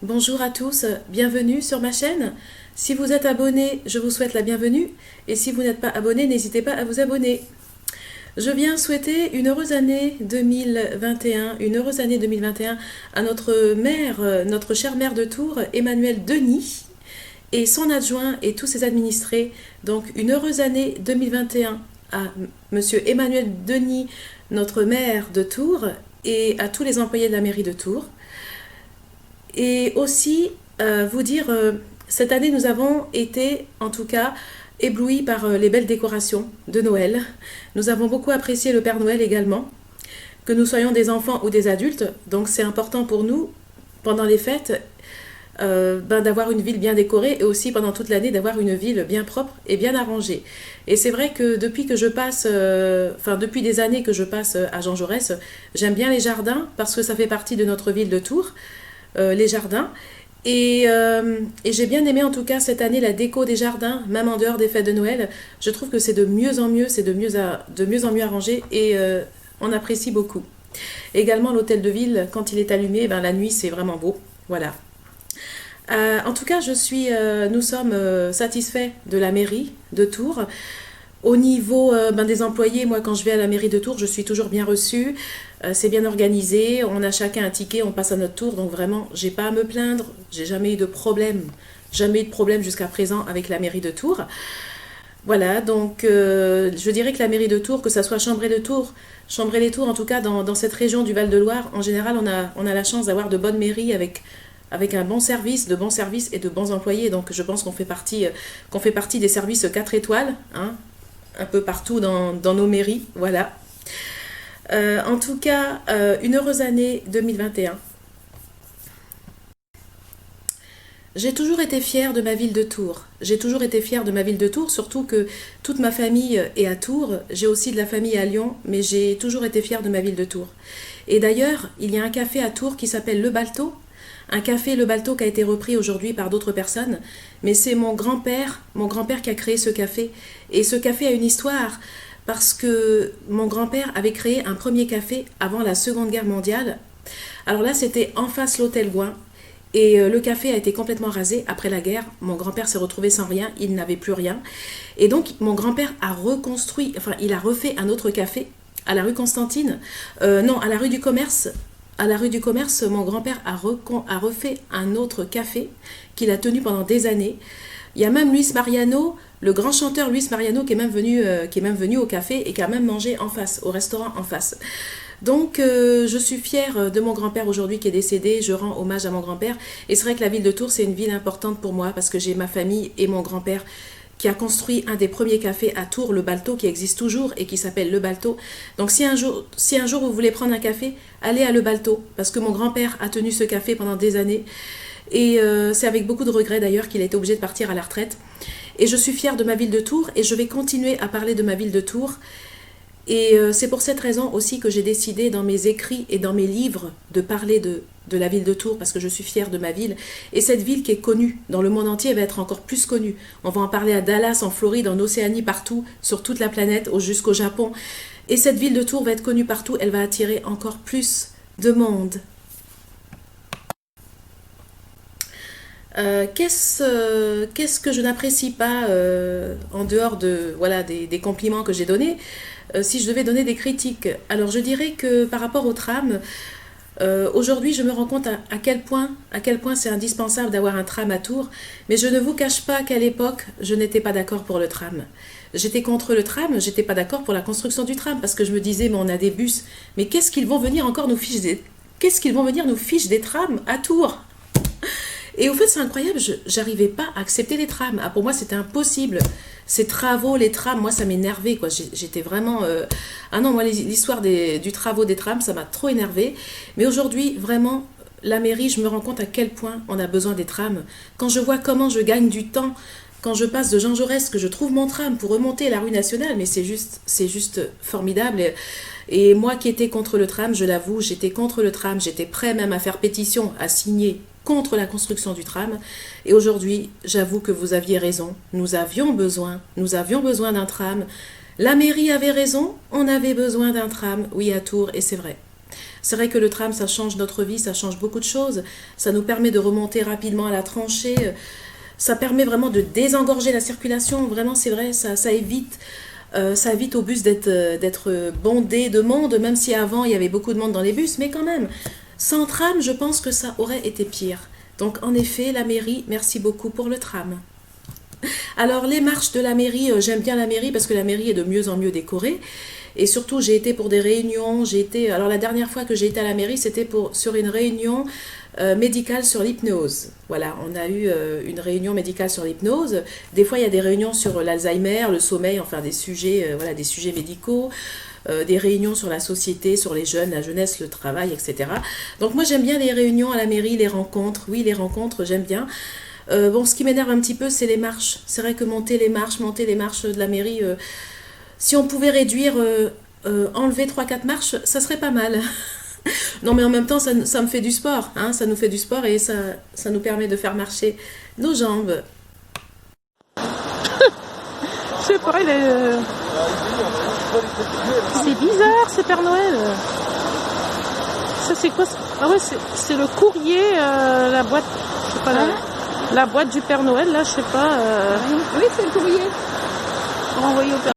Bonjour à tous, bienvenue sur ma chaîne. Si vous êtes abonné, je vous souhaite la bienvenue. Et si vous n'êtes pas abonné, n'hésitez pas à vous abonner. Je viens souhaiter une heureuse année 2021, une heureuse année 2021 à notre maire, notre chère maire de Tours, Emmanuel Denis, et son adjoint et tous ses administrés. Donc une heureuse année 2021 à Monsieur Emmanuel Denis, notre maire de Tours, et à tous les employés de la mairie de Tours. Et aussi vous dire, cette année nous avons été en tout cas éblouis par les belles décorations de Noël. Nous avons beaucoup apprécié le Père Noël également, que nous soyons des enfants ou des adultes. Donc c'est important pour nous, pendant les fêtes, d'avoir une ville bien décorée et aussi pendant toute l'année d'avoir une ville bien propre et bien arrangée. Et c'est vrai que depuis que je passe, depuis des années que je passe à Jean Jaurès, j'aime bien les jardins parce que ça fait partie de notre ville de Tours, les jardins. Et j'ai bien aimé en tout cas cette année la déco des jardins, même en dehors des fêtes de Noël. Je trouve que c'est de mieux en mieux, c'est de mieux en mieux arrangé et on apprécie beaucoup. Également l'hôtel de ville, quand il est allumé, ben, la nuit c'est vraiment beau. Voilà. En tout cas, nous sommes satisfaits de la mairie de Tours. Au niveau des employés, moi quand je vais à la mairie de Tours, je suis toujours bien reçue. C'est bien organisé, on a chacun un ticket, on passe à notre tour. Donc vraiment, j'ai pas à me plaindre, j'ai jamais eu de problème jusqu'à présent avec la mairie de Tours. Voilà, donc je dirais que la mairie de Tours, que ça soit Chambray-les-Tours en tout cas dans cette région du Val-de-Loire, en général on a la chance d'avoir de bonnes mairies avec un bon service, de bons services et de bons employés. Donc je pense qu'on fait partie des services 4 étoiles, hein, un peu partout dans nos mairies. Voilà. En tout cas, une heureuse année 2021. J'ai toujours été fière de ma ville de Tours. J'ai toujours été fière de ma ville de Tours, surtout que toute ma famille est à Tours. J'ai aussi de la famille à Lyon, mais j'ai toujours été fière de ma ville de Tours. Et d'ailleurs, il y a un café à Tours qui s'appelle Le Balto. Un café Le Balto qui a été repris aujourd'hui par d'autres personnes, mais c'est mon grand-père qui a créé ce café. Et ce café a une histoire, parce que mon grand-père avait créé un premier café avant la Seconde Guerre mondiale. Alors là, c'était en face l'hôtel Gouin. Et le café a été complètement rasé après la guerre. Mon grand-père s'est retrouvé sans rien, il n'avait plus rien. Et donc, mon grand-père a reconstruit, enfin, il a refait un autre café à la rue Constantine. Non, à la rue du Commerce. À la rue du Commerce, mon grand-père a refait un autre café qu'il a tenu pendant des années. Il y a même Luis Mariano, le grand chanteur Luis Mariano, qui est même venu au café et qui a même mangé en face, au restaurant en face. Donc je suis fière de mon grand-père aujourd'hui qui est décédé, je rends hommage à mon grand-père. Et c'est vrai que la ville de Tours, c'est une ville importante pour moi parce que j'ai ma famille et mon grand-père qui a construit un des premiers cafés à Tours, le Balto, qui existe toujours et qui s'appelle le Balto. Donc si un jour vous voulez prendre un café, allez à le Balto, parce que mon grand-père a tenu ce café pendant des années. Et c'est avec beaucoup de regrets d'ailleurs qu'il a été obligé de partir à la retraite. Et je suis fière de ma ville de Tours et je vais continuer à parler de ma ville de Tours. Et c'est pour cette raison aussi que j'ai décidé dans mes écrits et dans mes livres de parler de la ville de Tours parce que je suis fière de ma ville. Et cette ville qui est connue dans le monde entier va être encore plus connue. On va en parler à Dallas, en Floride, en Océanie, partout, sur toute la planète, jusqu'au Japon. Et cette ville de Tours va être connue partout, elle va attirer encore plus de monde. Qu'est-ce que je n'apprécie pas en dehors des compliments que j'ai donnés, si je devais donner des critiques. Alors je dirais que par rapport au tram, aujourd'hui je me rends compte à quel point c'est indispensable d'avoir un tram à Tours, mais je ne vous cache pas qu'à l'époque je n'étais pas d'accord pour le tram. J'étais contre le tram, j'étais pas d'accord pour la construction du tram parce que je me disais mais on a des bus, mais qu'est-ce qu'ils vont venir nous ficher des trams à Tours? Et au fait, c'est incroyable, j'arrivais pas à accepter les trams. Ah, pour moi, c'était impossible. Ces travaux, les trams, moi, ça m'énervait, quoi. J'étais vraiment... Ah non, moi, l'histoire du travaux des trams, ça m'a trop énervé. Mais aujourd'hui, vraiment, la mairie, je me rends compte à quel point on a besoin des trams. Quand je vois comment je gagne du temps, quand je passe de Jean Jaurès, que je trouve mon tram pour remonter la rue nationale, mais c'est juste formidable. Et moi qui étais contre le tram, je l'avoue, j'étais contre le tram, j'étais prêt même à faire pétition, à signer contre la construction du tram. Et aujourd'hui, j'avoue que vous aviez raison. Nous avions besoin d'un tram. La mairie avait raison, on avait besoin d'un tram, oui, à Tours, et c'est vrai. C'est vrai que le tram, ça change notre vie, ça change beaucoup de choses. Ça nous permet de remonter rapidement à la tranchée. Ça permet vraiment de désengorger la circulation. Vraiment, c'est vrai, ça évite au bus d'être bondé de monde, même si avant, il y avait beaucoup de monde dans les bus. Mais quand même, sans tram, je pense que ça aurait été pire. Donc, en effet, la mairie, merci beaucoup pour le tram. Alors, les marches de la mairie, j'aime bien la mairie parce que la mairie est de mieux en mieux décorée. Et surtout, j'ai été pour des réunions. Alors, la dernière fois que j'ai été à la mairie, c'était sur une réunion médicale sur l'hypnose. Voilà, on a eu une réunion médicale sur l'hypnose. Des fois, il y a des réunions sur l'Alzheimer, le sommeil, enfin des sujets, voilà, des sujets médicaux. Des réunions sur la société, sur les jeunes, la jeunesse, le travail, etc. Donc moi j'aime bien les réunions à la mairie, les rencontres. Oui, les rencontres, j'aime bien. Bon, ce qui m'énerve un petit peu, c'est les marches. C'est vrai que monter les marches de la mairie, si on pouvait réduire, enlever 3-4 marches, ça serait pas mal. Non, mais en même temps, ça me fait du sport. Hein, ça nous fait du sport et ça nous permet de faire marcher nos jambes. Je sais pas, c'est bizarre, c'est Père Noël. Ça, c'est quoi? Ah ouais, c'est le courrier, la boîte, je sais pas, la boîte du Père Noël, là, je sais pas. Oui, c'est le courrier. Pour envoyer au Père